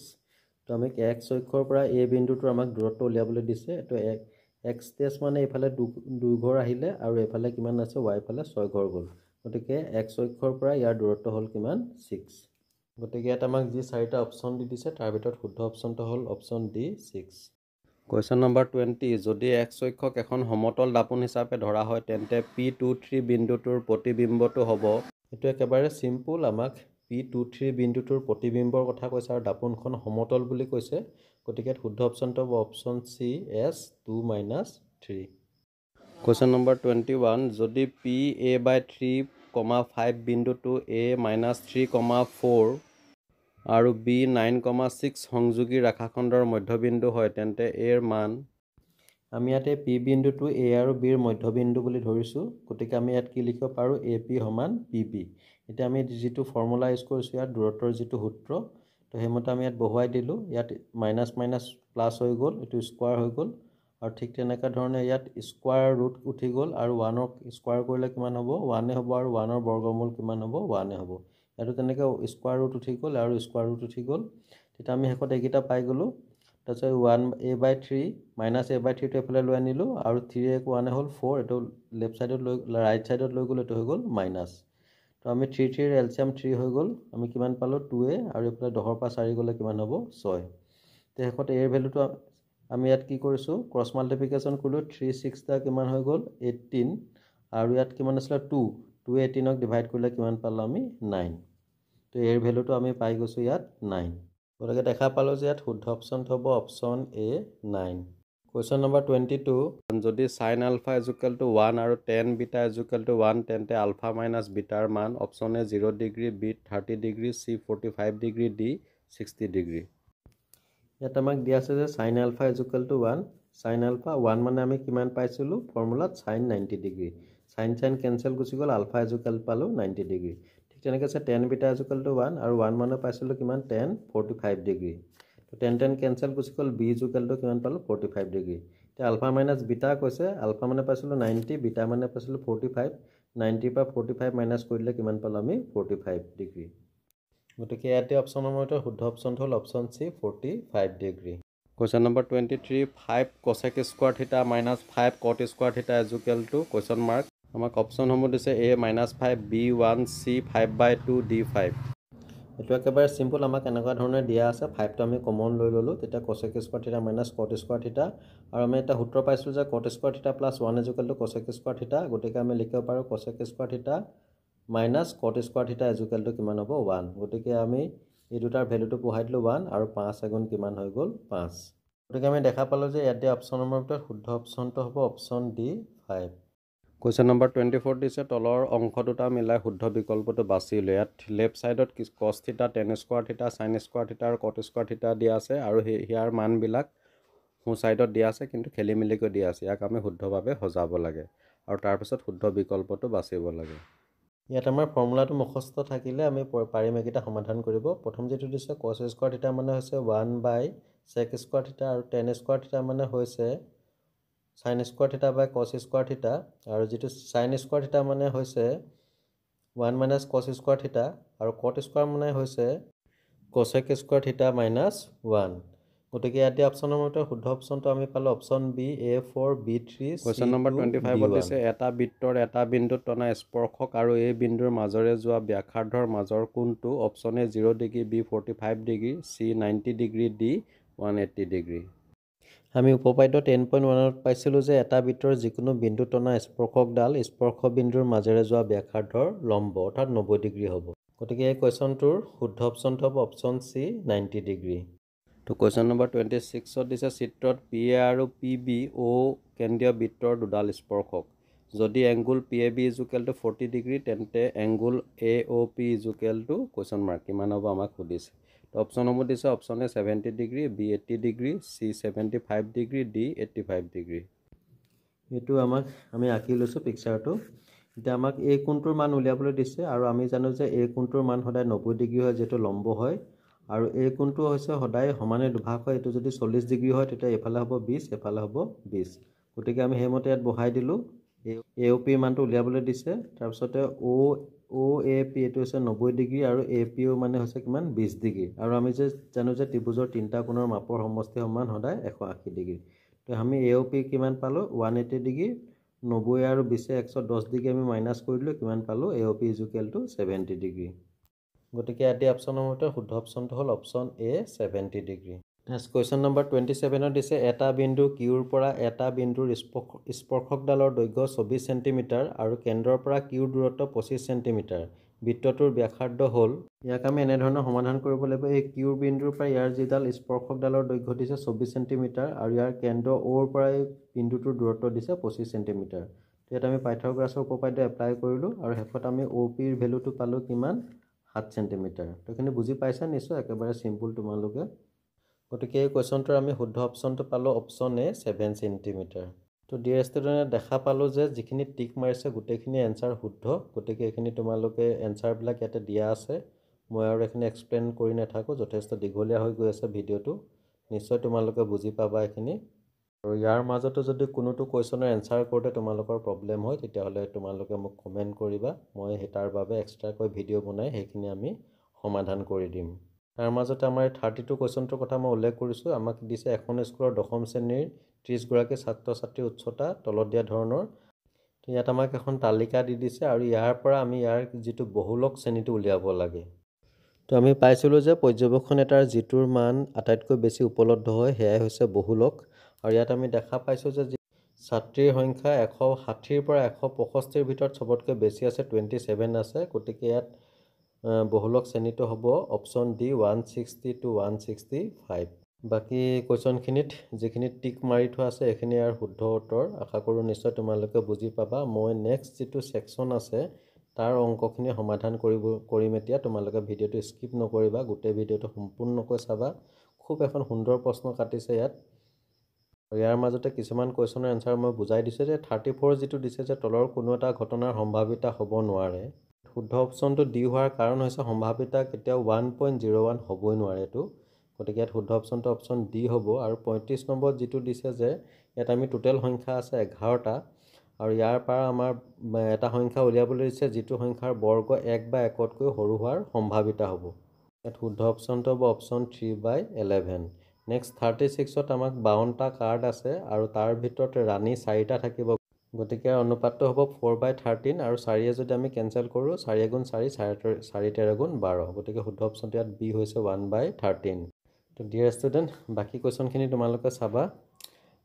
তো আমি এক্স অক্ষৰ পৰা এ বিন্দুটোৰ আমাক দূৰত্ব উলিয়াবলৈ দিছে। এইটো এক্স টেষ্ট মানে এইফালে 2 ঘৰ আহিলে আৰু এইফালে কিমান আছে ৱাই ফালে 6 ঘৰ গ'ল। গতিকে এক্স অক্ষৰ পৰা ইয়াৰ দূৰত্ব হ'ল কিমান 6। গতিকে ইয়াত আমাক যি 4টা অপশ্যন দি দিছে তাৰ ভিতৰত শুদ্ধ অপশ্যনটো হ'ল অপশ্যন ডি 6। কুৱেশ্যন নম্বৰ 20, যদি এক্স অক্ষক এখন সমতল দাপোন হিচাপে ধৰা হয় তেন্তে P23 বিন্দুটোৰ প্ৰতিবিম্বটো হ'ব। এইটো একেবাৰে চিম্পুল, আমাক P23 বিন্দুটোৰ প্ৰতিবিম্বৰ কথা কৈছে আৰু দাপোনখন সমতল বুলি কৈছে। গতিকে শুদ্ধ অপশ্যনটো হ'ব option C S2-3। Question number 21, যদি PA/3, 5 বিন্দুটো A -3, 4 আৰু B 9, 6 সংযোগী ৰেখাখণ্ডৰ মধ্যবিন্দু হয় তেন্তে এৰ মান? আমি ইয়াতে পি বিন্দুটো এ আৰু বিৰ মধ্যবিন্দু বুলি ধৰিছোঁ। গতিকে আমি ইয়াত কি লিখিব পাৰোঁ, এ পি সমান পি বি। এতিয়া আমি যিটো ফৰ্মুলা ইউজ কৰিছোঁ ইয়াত দূৰত্বৰ যিটো সূত্ৰ, তো সেইমতে আমি ইয়াত বহুৱাই দিলোঁ। ইয়াত মাইনাছ মাইনাছ প্লাছ হৈ গ'ল, এইটো স্কোৱাৰ হৈ গ'ল আৰু ঠিক তেনেকুৱা ধৰণে ইয়াত স্কোৱাৰ ৰুট উঠি গ'ল আৰু 1ক স্কোৱাৰ কৰিলে কিমান হ'ব 1 হ'ব আৰু 1ৰ বৰ্গমূল কিমান হ'ব 1 হ'ব। ইয়াতো তেনেকৈ স্কোৱাৰ ৰুট উঠি গ'ল আৰু স্কোৱাৰ ৰুট উঠি গ'ল। তেতিয়া আমি শেষত এইকেইটা পাই গ'লোঁ। তাৰপিছত 1a/3 -a/3টো এইফালে লৈ আনিলোঁ আৰু 3a 1 হ'ল 4, এইটো লেফ্ট ছাইডত ৰাইট ছাইডত লৈ গ'ল, এইটো হৈ গ'ল মাইনাছ। তো আমি 3 এলচিয়াম 3 হৈ গ'ল, আমি কিমান পালোঁ 2a আৰু এইফালে 10ৰ পৰা 4 গ'লে কিমান হ'ব 6। তো শেষত এৰ ভেলুটো আমি ইয়াত কি কৰিছোঁ ক্ৰছ মাল্টিপ্লিকেশ্যন কৰিলোঁ, 3 6 কিমান হৈ গ'ল 18 আৰু ইয়াত কিমান আছিলে 2 18ক ডিভাইড কৰিলে কিমান পালোঁ আমি 9। তো এৰ ভেলুটো আমি পাই গৈছোঁ ইয়াত 9। গতিকে দেখা পালোঁ যে ইয়াত শুদ্ধ অপশ্যনটো হ'ব অপশ্যন এ 9। কুৱেশ্যন নম্বৰ 22, যদি sin আলফা ইজুকেল টু 1 আৰু tan বিটা ইজুকেল টু 1 তেন্তে আলফা মাইনাছ বিটাৰ মান option A 0 degree, B 30 degree, C 45 degree, D 60 degree. ইয়াত আমাক দিয়া আছে যে sin alpha equal to 1 sin alpha 1 মানে আমি কিমান পাইছিলো ফৰ্মুলাত sin 90 ডিগ্ৰী sin কেনসেল গুচি গল alpha ইকুৱেল পালো 90 ডিগ্ৰী ঠিক তেনেকৈ আছে tan beta ইকুৱেল টু 1 আৰু 1 মানে পাইছিলো কিমান tan 45 ডিগ্ৰী তো tan কেনসেল গুচি গল b ইকুৱেল টু কিমান পালো 45 ডিগ্ৰী তে alpha minus beta কৈছে alpha মানে পাইছিলো 90 beta মানে পাইছিলো 45 90 পৰা 45 মাইনাস কৰিলে কিমান পালো আমি 45 ডিগ্ৰী গতিকে ইয়াতে অপচন নম্বৰটো শুদ্ধ অপচন হ'ল option C 45 degree Question number 23 5 cosec square theta minus 5 cot square theta is equal to question mark আমাক অপচন সমূহ দিছে a minus 5 b 1 c 5/2 d 5 এটো একেবাৰে সিম্পল আমাক এনেকুৱা ধৰণে দিয়া আছে 5 টো আমি কমন লৈ ললো তেতিয়া cosec square theta minus cot square theta আৰু আমি এটা সূত্ৰ পাইছিলো যে cot square theta plus 1 is equal to cosec square theta গতিকে আমি লিখিব পাৰো cosec square theta minus cot square theta is equal to কিমান হ'ব 1 গতিকে আমি এই দুটাৰ ভ্যালুটো বহাই দিলো 1 আৰু 5 গুণ কিমান হৈ গল 5 গতিকে আমি দেখা পালো যে ইয়াতে অপচন নম্বৰ ভিতৰত শুদ্ধ অপচনটো হ'ব অপচন ডি 5 Question number 24 দিছে তলৰ অংক দুটা মিলাই শুদ্ধ বিকল্পটো বাছি লৈ ইয়াত লেফট সাইডত cos থিটা tan স্কয়াৰ থিটা sin স্কয়াৰ থিটা আৰু cot স্কয়াৰ থিটা দিয়া আছে আৰু হিয়াৰ মান বিলাক হু সাইডত দিয়া আছে কিন্তু খেলিমেলিকৈ দিয়া আছে ইয়াক আমি শুদ্ধভাৱে সজাব লাগে আৰু তাৰ পিছত শুদ্ধ বিকল্পটো বাছিব লাগে ইয়াত আমাৰ ফৰ্মুলাটো মুখস্থ থাকিলে আমি পাৰিম একিটা সমাধান কৰিব প্ৰথম যেটো দিছে cos স্কয়াৰ থিটা মানে হৈছে 1/sec স্কয়াৰ থিটা আৰু tan স্কয়াৰ থিটা মানে হৈছে sin স্কয়াৰ থিটা বাই cos স্কয়াৰ থিটা আৰু যেটো sin স্কয়াৰ থিটা মানে হৈছে 1 - cos স্কয়াৰ থিটা আৰু cot স্কয়াৰ মানে হৈছে cosec স্কয়াৰ থিটা - 1 গতিকে ইয়াতে অপচন নম্বৰটো শুদ্ধ অপচনটো আমি পালো option B a4 b3 Question number 25 দিছে এটা বৃত্তৰ এটা বিন্দুত টনা স্পৰ্শক আৰু এই বিন্দুৰ মাজৰে যোৱা ব্যাসাৰ্ধৰ মাজৰ কোণটো অপচন এ 0 ডিগ্ৰী বি 45 ডিগ্ৰী সি 90 ডিগ্ৰী ডি 180 ডিগ্ৰী আমি উপপাদ্য 10.1 ত পাইছিলো যে এটা বৃত্তৰ যিকোনো বিন্দু টনা স্পৰ্শকডাল স্পৰ্শ বিন্দুৰ মাজেৰে যোৱা ব্যাসাৰ্ধৰ লম্ব অৰ্থাৎ 90 ডিগ্ৰী হ'ব গতিকে এই কোৱেশ্চনটোৰ শুদ্ধ অপচনটো হ'ব অপচন সি 90 ডিগ্ৰী তো কোৱেশ্চন নম্বৰ 26 ত দিছে চিত্ৰত PA আৰু PB ও কেন্দ্ৰীয় বৃত্তৰ দুডাল স্পৰ্শক যদি এংগুল PAB = 40 ডিগ্ৰী তেন্তে এংগুল AOP = কোৱেশ্চন মাৰ্ক কিমান হ'ব আমাক সুধিছে তো অপচন নম্বৰ দিছে অপচন এ 70 ডিগ্ৰী বি 80 ডিগ্ৰী সি 75 ডিগ্ৰী ডি 85 ডিগ্ৰী এটো আমাক আমি আঁকি লৈছো পিকচাৰটো এতিয়া আমাক এই কোণটোৰ মান উলিয়াবলৈ দিছে আৰু আমি জানো যে এই কোণটোৰ মান সদায় 90 ডিগ্ৰী হয় যেটো লম্ব হয় আৰু এই কোণটো হৈছে সদায় সমানে দুভাগ হয় এটো যদি 40 ডিগ্ৰী হয় তেতিয়া এফালে হ'ব 20 এফালে হ'ব 20 গতিকে আমি হেমতে ইয়াত বহাই দিলো AOP মানটো উলিয়াবলৈ দিছে তাৰ পিছতে OAP এটো হৈছে 90 ডিগ্ৰী আৰু APO মানে হৈছে কিমান 20 ডিগ্ৰী আৰু আমি যে জানো যে ত্ৰিভুজৰ তিনটা কোণৰ মাপৰ সমষ্টি সমান সদায় 180 ডিগ্ৰী তো আমি AOP কিমান পালো 180 ডিগ্ৰী 90 আৰু 20 110 ডিগ্ৰী আমি মাইনাস কৰিলো কিমান পালো AOP = 70 ডিগ্ৰী গতিকে ইয়াতে অপচন নম্বৰটো শুদ্ধ অপচনটো হ'ল অপচন এ 70 ডিগ্ৰী নেক্সট কোৱেশ্চন নম্বৰ 27 ত দিছে এটা বিন্দু কিউৰ পৰা এটা বিন্দুৰ স্পৰ্শকডালৰ দৈৰ্ঘ্য 24 সেন্টিমিটাৰ আৰু কেন্দ্ৰৰ পৰা কিউৰ দূৰত্ব 25 সেন্টিমিটাৰ বৃত্তটোৰ ব্যাসাৰ্ধ হ'ল ইয়াক আমি এনে ধৰণৰ সমাধান কৰিব লাগিব এই কিউৰ বিন্দুৰ পৰা ইয়াৰ যিডাল স্পৰ্শকডালৰ দৈৰ্ঘ্য দিছে 24 সেন্টিমিটাৰ আৰু ইয়াৰ কেন্দ্ৰ ওৰ পৰা এই বিন্দুটোৰ দূৰত্ব দিছে 25 সেন্টিমিটাৰ ইয়াত আমি পাইথাগোৰাছৰ উপপাদ্য এপ্লাই কৰিলো আৰু হেফত আমি OP ৰ ভ্যালুটো পালো কিমান 7 সেন্টিমিটাৰ তো এখানে বুজি পাইছা নিশ্চয় একেবাৰে সিম্পল তোমালোকে গতিকে এই কোৱেশ্চনটোৰ আমি শুদ্ধ অপচনটো পালো অপচন এ 7 সেন্টিমিটাৰ তো ডিয়াৰ ষ্টুডেন্টে দেখা পালো যে যিখিনি টিক মাৰিছে গোটেইখিনি এনসাৰ শুদ্ধ গতিকে এখিনি তোমালোকে এনসাৰ বিলাক ইয়াতে দিয়া আছে মই আৰু এখিনি এক্সপ্লেইন কৰি নাথাকো যথেষ্ট দীঘলীয়া হৈ গৈ আছে ভিডিওটো নিশ্চয় তোমালোকে বুজি পাবা এখিনি আৰু ইয়াৰ মাজতো যদি কোনোটো কোৱেশ্চনৰ এনসাৰ কৰোতে তোমালোকৰ প্ৰবলেম হয় তেতিয়া হলে তোমালোকে মোক কমেন্ট কৰিবা মই হেতাৰ বাবে এক্সট্ৰাকৈ ভিডিও বনাই হেখিনি আমি সমাধান কৰি দিম তাৰ মাজতে আমাৰ 32 কোৱেশ্চনটোৰ কথা মই উল্লেখ কৰিছো আমাক দিছে এখন স্কুলৰ দশম শ্ৰেণীৰ 30 গৰাকী ছাত্ৰ ছাত্ৰীৰ উচ্চতা তলত দিয়া ধৰণৰ তো ইয়াত আমাক এখন তালিকা দি দিছে আৰু ইয়াৰ পৰা আমি ইয়াৰ যেটো বহুলক শ্ৰেণীটো উলিয়াব লাগে তো আমি পাইছিলো যে পৰ্যবেক্ষণ এটাৰ যেটোৰ মান আটাইতকৈ বেছি উপলব্ধ হয় হেয়াই হৈছে বহুলক আৰু ইয়াত আমি দেখা পাইছো যে ছাত্ৰীৰ সংখ্যা 160 ৰ পৰা 165 ৰ ভিতৰত সবতকৈ বেছি আছে 27 আছে গতিকে ইয়াত বহুলক শ্ৰেণীটো হ'ব অপচন ডি 160 to 165 বাকি কোৱেশ্চনখিনিত যিখিনি টিক মাৰি থোৱা আছে এখিনি আৰু শুদ্ধ উত্তৰ আশা কৰো নিশ্চয় তোমালোকে বুজি পাবা মই নেক্সট যেটো সেকশন আছে তাৰ অংকখিনি সমাধান কৰিম এতিয়া তোমালোকে ভিডিওটো স্কিপ নকৰিবা গোটেই ভিডিওটো সম্পূৰ্ণকৈ চাবা খুব এখন সুন্দৰ প্ৰশ্ন কাটিছে ইয়াত ইয়াৰ মাজতে কিছুমান কুৱেশ্যনৰ এনচাৰ মই বুজাই দিছোঁ যে 34 যিটো দিছে যে তলৰ কোনো এটা ঘটনাৰ সম্ভাৱিতা হ'ব নোৱাৰে। শুদ্ধ অপশ্যনটো ডি হোৱাৰ কাৰণ হৈছে সম্ভাৱিতা কেতিয়াও 1.01 হ'বই নোৱাৰে এইটো। গতিকে ইয়াত শুদ্ধ অপশ্যনটো অপশ্যন ডি হ'ব। আৰু 35 নম্বৰত যিটো দিছে যে ইয়াত আমি টোটেল সংখ্যা আছে 11টা আৰু ইয়াৰ পৰা আমাৰ এটা সংখ্যা উলিয়াবলৈ দিছে যিটো সংখ্যাৰ বৰ্গ 1 বা 1তকৈ সৰু হোৱাৰ সম্ভাৱিতা হ'ব। ইয়াত শুদ্ধ অপশ্যনটো হ'ব অপশ্যন 3/11। নেক্সট 36ত আমাক 52টা কাৰ্ড আছে আৰু তাৰ ভিতৰত ৰাণী 4টা থাকিব। গতিকে অনুপাতটো হ'ব 4/13 আৰু 4 যদি আমি কেঞ্চেল কৰোঁ 4 × 4 4 13 × 12। গতিকে শুদ্ধ অপশ্যনটো ইয়াত বি হৈছে 1/13। তো ডিয়াৰ ষ্টুডেণ্ট, বাকী কুৱেশ্যনখিনি তোমালোকে চাবা।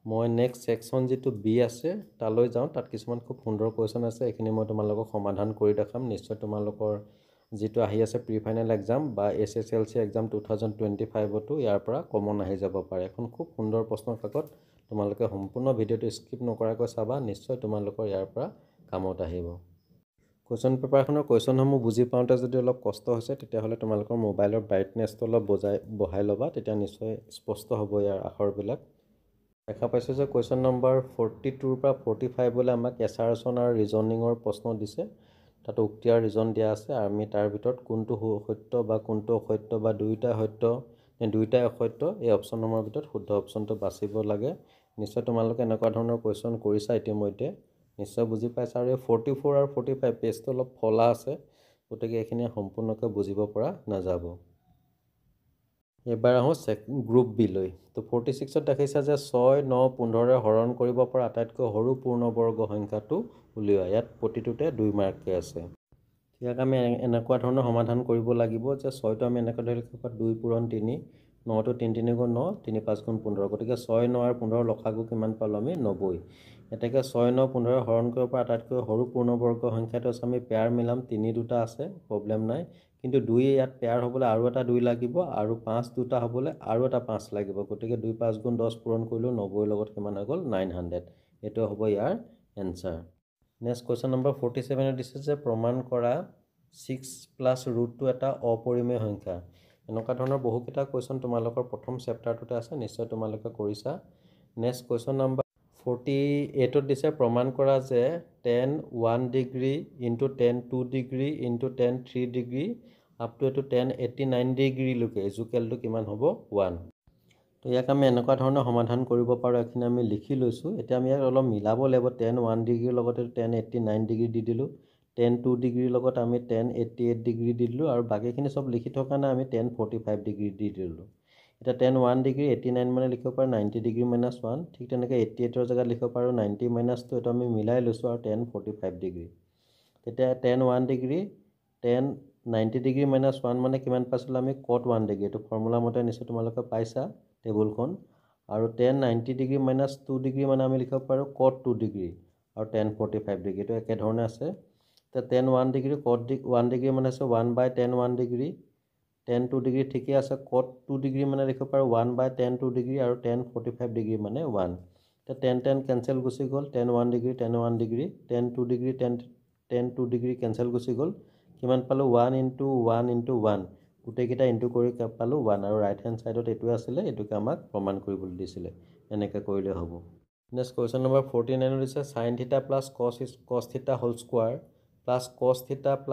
মই নেক্সট ছেকশ্যন যিটো বি আছে তালৈ যাওঁ। তাত কিছুমান খুব সুন্দৰ কুৱেশ্যন আছে, এইখিনি মই তোমালোকক সমাধান কৰি দেখাম। নিশ্চয় তোমালোকৰ যিটো আহি আছে প্ৰি ফাইনেল এক্সাম বা SSLC এক্সাম 2025তো ইয়াৰ পৰা কমন আহি যাব পাৰে। এখন খুব সুন্দৰ প্ৰশ্ন কাকত, তোমালোকে সম্পূৰ্ণ ভিডিঅ'টো স্কিপ নকৰাকৈ চাবা, নিশ্চয় তোমালোকৰ ইয়াৰ পৰা কামত আহিব। কুৱেশ্যন পেপাৰখনৰ কুৱেশ্যনসমূহ বুজি পাওঁতে যদি অলপ কষ্ট হৈছে তেতিয়াহ'লে তোমালোকৰ মোবাইলৰ ব্ৰাইটনেছটো অলপ বঢ়াই ল'বা, তেতিয়া নিশ্চয় স্পষ্ট হ'ব ইয়াৰ আখৰবিলাক। দেখা পাইছোঁ যে কুৱেশ্যন নম্বৰ 42ৰ পৰা 45লৈ আমাক এছাৰচন আৰু ৰিজনিঙৰ প্ৰশ্ন দিছে। তাত উক্তি আৰু ৰিজন দিয়া আছে। আমি তাৰ ভিতৰত কোনটো সত্য বা কোনটো অসত্য বা দুয়োটাই সত্য নে দুয়োটাই অসত্য এই অপশ্যনসমূহৰ ভিতৰত শুদ্ধ অপশ্যনটো বাচিব লাগে। নিশ্চয় তোমালোকে এনেকুৱা ধৰণৰ কুৱেশ্যন কৰিছা ইতিমধ্যে, নিশ্চয় বুজি পাইছা। আৰু এই 44 আৰু 45 পেজটো অলপ ফলা আছে, গতিকে এইখিনি সম্পূৰ্ণকৈ বুজিব পৰা নাযাব। এবাৰ আহোঁ গ্ৰুপ বিলৈ। তো 46ত দেখিছা যে 6, 9, 15ৰে হৰণ কৰিব পৰা আটাইতকৈ সৰু পূৰ্ণবৰ্গ সংখ্যাটো উলিওৱা। ইয়াত প্ৰতিটোতে 2 মাৰ্ককৈ আছে। ইয়াক আমি এনেকুৱা ধৰণৰ সমাধান কৰিব লাগিব যে 6টো আমি এনেকৈ ধৰি লিখিব পাৰোঁ 2 পূৰণ 3, 9টো 3 3 গুণ 9, 3 5 গুণ 15। গতিকে 6, 9 আৰু 15 লসাগু কিমান পালোঁ আমি 90। এতেকে 6, 9, 15ৰে হৰণ কৰিব পৰা আটাইতকৈ সৰু পূৰ্ণবৰ্গ সংখ্যাটো আছে, আমি পেয়াৰ মিলাম। 3 দুটা আছে, প্ৰব্লেম নাই, কিন্তু 2 ইয়াত পেয়াৰ হ'বলৈ আৰু এটা 2 লাগিব আৰু 5 দুটা হ'বলৈ আৰু এটা 5 লাগিব। গতিকে 2 5 গুণ 10 পূৰণ কৰিলোঁ 90ৰ লগত কিমান হৈ গ'ল 900। এইটো হ'ব ইয়াৰ এনচাৰ। নেক্সট কুৱেশ্যন নম্বৰ 47 দিছে যে প্ৰমাণ কৰা 6 + √2 এটা অপৰিমেয় সংখ্যা। এনেকুৱা ধৰণৰ বহুকেইটা কুৱেশ্যন তোমালোকৰ প্ৰথম চেপ্টাৰটোতে আছে, নিশ্চয় তোমালোকে কৰিছা। নেক্সট কুৱেশ্যন নম্বৰ 48ত দিছে প্ৰমাণ কৰা যে tan 1 degree × tan 2 degree × tan 3 degree up to এইটো tan 89 ডিগ্ৰীলৈকে ইজুকেলটো কিমান হ'ব 1। তো ইয়াক আমি এনেকুৱা ধৰণৰ সমাধান কৰিব পাৰোঁ, এইখিনি আমি লিখি লৈছোঁ। এতিয়া আমি ইয়াক অলপ মিলাব লাগিব। tan 1 ডিগ্ৰীৰ লগত tan 89 ডিগ্ৰী দি দিলোঁ, tan 2 ডিগ্ৰীৰ লগত আমি tan 88 ডিগ্ৰী দি দিলোঁ, আৰু বাকীখিনি চব লিখি থকা নাই, আমি tan 45 ডিগ্ৰী দি দিলোঁ। এতিয়া tan 1 ডিগ্ৰী 89 মানে লিখিব পাৰোঁ 90 ডিগ্ৰী - 1। ঠিক তেনেকৈ 88ৰ জেগাত লিখিব পাৰোঁ 90 - 2, এইটো আমি মিলাই লৈছোঁ আৰু tan 45 ডিগ্ৰী। তেতিয়া tan 1 ডিগ্ৰী tan 90 ডিগ্ৰী - 1 মানে কিমান পাইছিলোঁ আমি cot 1 ডিগ্ৰী। এইটো ফৰ্মুলা মতে নিশ্চয় তোমালোকে পাইছা টেবুলখন। আৰু tan 90 ডিগ্ৰী - 2 ডিগ্ৰী মানে আমি লিখিব পাৰোঁ cot 2 ডিগ্ৰী আৰু tan 45 ডিগ্ৰী। এইটো একেধৰণে আছে। এতিয়া tan 1 ডিগ্ৰী cot 1 ডিগ্ৰী মানে আছে 1/tan 1 ডিগ্ৰী, tan 2 ডিগ্ৰী ঠিকেই আছে। cot 2 ডিগ্ৰী মানে লিখিব পাৰোঁ 1/tan 2 ডিগ্ৰী আৰু tan 45 ডিগ্ৰী মানে 1। এতিয়া tan কেঞ্চেল গুচি গ'ল, tan 1 degree tan 1 degree, tan 2 degree tan 2 degree cancel গুচি গ'ল। কিমান পালোঁ 1 × 1 × 1, গোটেইকেইটা ইনটু কৰি পালোঁ 1। আৰু ৰাইট হেণ্ড ছাইডত এইটোৱে আছিলে, এইটোকে আমাক প্ৰমাণ কৰিবলৈ দিছিলে। এনেকৈ কৰিলে হ'ব। নেক্সট কুৱেশ্যন নম্বৰ 49 দিছে sin θ + cos θ² + cos θ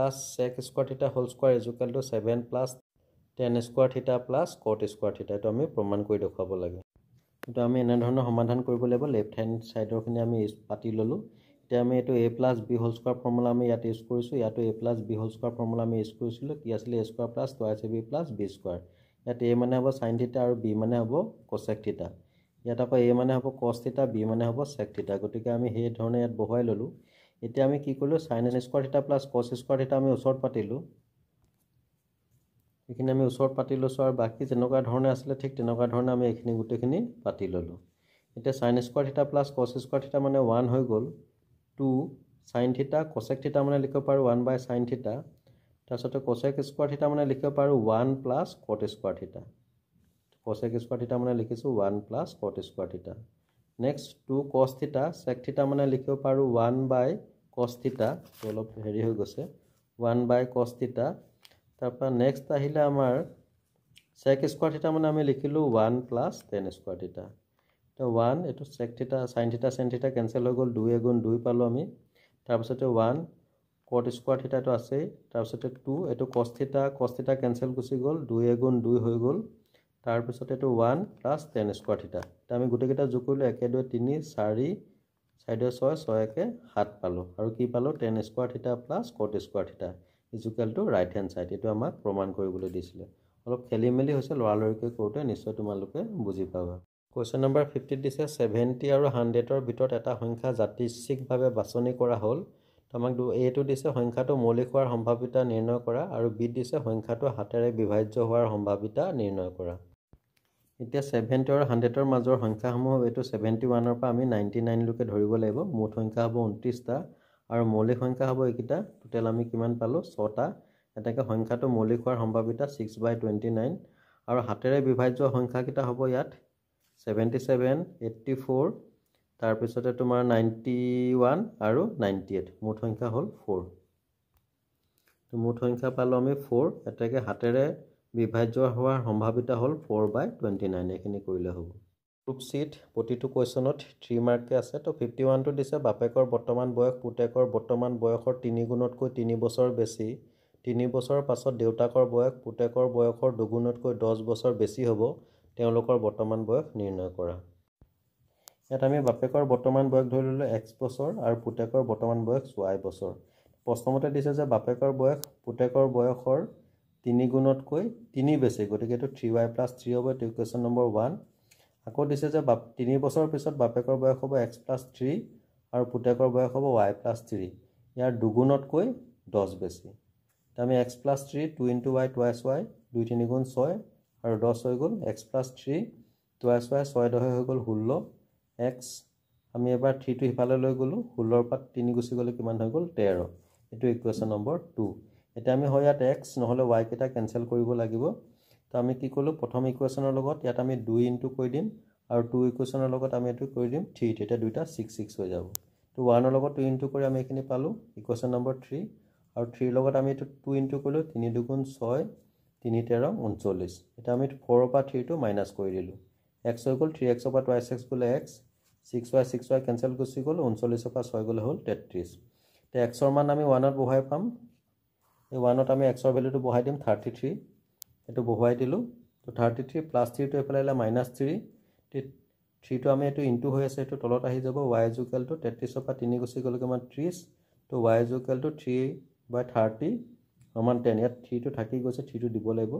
+ sec² θ² = 7 + tan² θ + cot² θ। এইটো আমি প্ৰমাণ কৰি দেখুৱাব লাগে। এইটো আমি এনেধৰণৰ সমাধান কৰিব লাগিব। লেফ্ট হেণ্ড ছাইডৰখিনি আমি পাতি ল'লোঁ। এতিয়া আমি এইটো a + b² ফৰ্মুলা আমি ইয়াত ইউজ কৰিছোঁ। ইয়াতো a + b² ফৰ্মুলা আমি ইউজ কৰিছিলোঁ। কি আছিলে a² + 2ab + b²। ইয়াত a মানে হ'ব sin θ আৰু b মানে হ'ব cosec θ। ইয়াত আকৌ a মানে হ'ব cos θ, b মানে হ'ব sec θ। গতিকে আমি সেই ধৰণে ইয়াত বহুৱাই ল'লোঁ। এতিয়া আমি কি কৰিলোঁ sin² θ + cos² θ আমি ওচৰত পাতিলোঁ। এইখিনি আমি ওচৰত পাতি লৈছোঁ আৰু বাকী যেনেকুৱা ধৰণে আছিলে ঠিক তেনেকুৱা ধৰণে আমি এইখিনি গোটেইখিনি পাতি ল'লোঁ। এতিয়া sin² θ + cos² θ মানে 1 হৈ গ'ল। 2 sin θ cosec θ মানে লিখিব পাৰোঁ 1/sin θ। তাৰপিছতে cosec² θ মানে লিখিব পাৰোঁ 1 + cot² θ। cosec² θ মানে লিখিছোঁ 1 + cot² θ। নেক্সট 2 cos θ sec θ মানে লিখিব পাৰোঁ 1/cos θ। অলপ হেৰি হৈ গৈছে 1/cos θ। তাৰপৰা নেক্সট আহিলে আমাৰ sec² θ মানে আমি লিখিলোঁ 1 + tan² θ। তো 1 এটো sec θ sin θ sin θ কেনসেল হৈ গ'ল 2 গুণ 2 পালো আমি তাৰ পিছতে 1 cot স্কয়াৰ θ তো আছে তাৰ পিছতে 2 এটো cos θ কেনসেল গুচি গ'ল 2 গুণ 2 হৈ গ'ল তাৰ পিছতে এটো 1 প্লাস tan স্কয়াৰ θ এটা আমি গুটে কেটা যোগ কৰিলো 1 2 3 4 4 6 6 1 7 পালো আৰু কি পালো tan square θ plus cot square θ equal to right hand side এটো আমাক প্ৰমাণ কৰিবলৈ দিছিলে অলপ খেলিমেলি হৈছে লৰালৰিকৈ কৰোতে নিশ্চয় তোমালোকে বুজি পাবা Question number 50 দিছে 70 আৰু 100 ভিতৰত এটা সংখ্যা জাতিচ্ছিকভাৱে বাছনি কৰা হ'ল তোমাক এটো দিছে সংখ্যাটো মৌলিক হোৱাৰ সম্ভাৱিতা নিৰ্ণয় কৰা আৰু বি দিছে সংখ্যাটো হাতেৰে বিভাজ্য হোৱাৰ সম্ভাৱিতা নিৰ্ণয় কৰা এতিয়া 70 আৰু 100 ৰ মাজৰ সংখ্যাসমূহ এটো 71 ৰ পৰা আমি 99 লৈকে ধৰিব লাগিব মুঠ সংখ্যা হ'ব 29 টা আৰু মৌলিক সংখ্যা হ'ব এইকিটা টোটাল আমি কিমান পালো 6 টা এটাকে সংখ্যাটো মৌলিক হোৱাৰ সম্ভাৱিতা 6/29 আৰু হাতেৰে বিভাজ্য সংখ্যা কিটা হ'ব ইয়াত 77 84 তাৰ পিছতে তোমাৰ 91 আৰু 98 মুঠ সংখ্যা হ'ল 4 তো মুঠ সংখ্যা পালো আমি 4 এটাকে হাতেৰে বিভাজ্য হোৱাৰ সম্ভাৱিতা হ'ল 4/29 এখিনি কৰিলে হ'ব গ্ৰুপ সিট প্ৰতিটো কোৱেশ্যনত 3 মাৰ্ক আছে তো 51 টো দিছে বাপেকৰ বৰ্তমান বয়স পুতেকৰ বৰ্তমান বয়সৰ 3 গুণতকৈ 3 বছৰ বেছি 3 বছৰৰ পাছত দেউতাকৰ বয়স পুতেকৰ বয়সৰ দুগুণতকৈ 10 বছৰ বেছি হ'ব তেওঁলোকৰ বৰ্তমান বয়স নিৰ্ণয় কৰা এটা আমি বাপেকৰ বৰ্তমান বয়স ধৰি ললো x বছৰ আৰু পুতেকৰ বৰ্তমান বয়স y বছৰ প্ৰশ্নমতে দিছে যে বাপেকৰ বয়স পুতেকৰ বয়সৰ 3 গুণতকৈ 3 বেছি গতিকে এটো 3y + 3 হ'ব এটো ইকুৱেশ্যন নম্বৰ 1 আকৌ দিছে যে 3 বছৰৰ পিছত বাপেকৰ বয়স হ'ব x + 3 আৰু পুতেকৰ বয়স হ'ব y + 3 ইয়াৰ দুগুণতকৈ 10 বেছি আমি x + 3 2 * y twice y 2 3 গুণ 6 আৰু 10 হৈ গ'ল x + 3 twice y 6 10 হৈ গ'ল 16 x আমি এবাৰ 3 টো হিফালে লৈ গলো 16 ৰ পৰা 3 গুচি গলে কিমান হৈ গ'ল 13 এটো ইকুৱেশ্যন নম্বৰ 2 এটা আমি হয় ইয়াত x নহলে y কেটা কেনসেল কৰিব লাগিব তো আমি কি কলো প্ৰথম ইকুৱেশ্যনৰ লগত ইয়াত আমি 2 ইনটু কৰি দিম আৰু 2 ইকুৱেশ্যনৰ লগত আমি এটো কৰি দিম 3 এটা দুইটা 6 6 হৈ যাব তো 1 ৰ লগত 2 ইনটু কৰি আমি এখিনি পালো ইকুৱেশ্যন নম্বৰ 3 আৰু 3 ৰ লগত আমি এটো 2 ইনটু কৰিলো 3 2 6 3 13 39 এটা আমি 4 ৰ পৰা 3 টো মাইনাস কৰি দিলো x হৈ গ'ল 3x ৰ পৰা twice x গলে x 6y কেনসেল গুচি গ'ল 39 ৰ পৰা 6 গলে হ'ল 33 তে x ৰ মান আমি 1 ত বহাই পাম এই 1 ত আমি x ৰ ভ্যালুটো বহাই দিম 33 এটো বহাই দিলো তো 33 + 3 টো এফালে -3 3 টো আমি এটো ইনটু হৈ আছে এটো তলত আহি যাব y 33 ৰ পৰা 3 গুচি গলে কিমান 30 তো y 3/30 সমান 10 ইয়াত 3 টো থাকি গৈছে 3 টো দিব লাগিব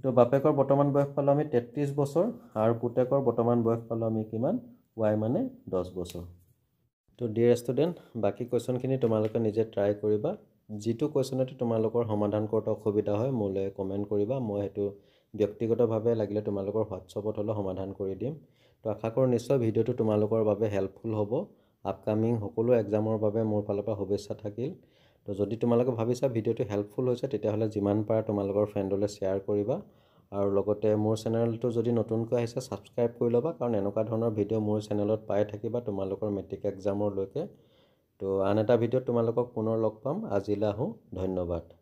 তো বাপেকৰ বৰ্তমান বয়স পালো আমি 33 বছৰ আৰু পুতেকৰ বৰ্তমান বয়স পালো আমি কিমান y মানে 10 বছৰ তো ডিয়াৰ ষ্টুডেন্ট বাকি কোৱেশ্যনখিনি তোমালোকে নিজে ট্ৰাই কৰিবা যেটো কোৱেশ্যনতে তোমালোকৰ সমাধান কৰতে অসুবিধা হয় মোলে কমেন্ট কৰিবা মই হেতু ব্যক্তিগতভাৱে লাগিলে তোমালোকৰ হোৱাটছআপত হলো সমাধান কৰি দিম তো আশা কৰো নিশ্চয় ভিডিওটো তোমালোকৰ বাবে হেল্পফুল হ'ব আপকামিং সকলো এক্সামৰ বাবে মোৰ ফালৰ পৰা শুভেচ্ছা থাকিল তো যদি তোমালোকে ভাবিছা ভিডিওটো হেল্পফুল হৈছে তেতিয়া হলে যিমান পাৰা তোমালোকৰ ফ্ৰেণ্ডলৈ শেয়াৰ কৰিবা আৰু লগতে মোৰ চেনেলটো যদি নতুনকৈ আহিছে সাবস্ক্ৰাইব কৰি লবা কাৰণ এনেকুৱা ধৰণৰ ভিডিও মোৰ চেনেলত পাই থাকিবা তোমালোকৰ মেট্ৰিক এক্সামৰ লৈকে তো আন এটা ভিডিওত তোমালোকক পুনৰ লগ পাম আজিলৈ আহো ধন্যবাদ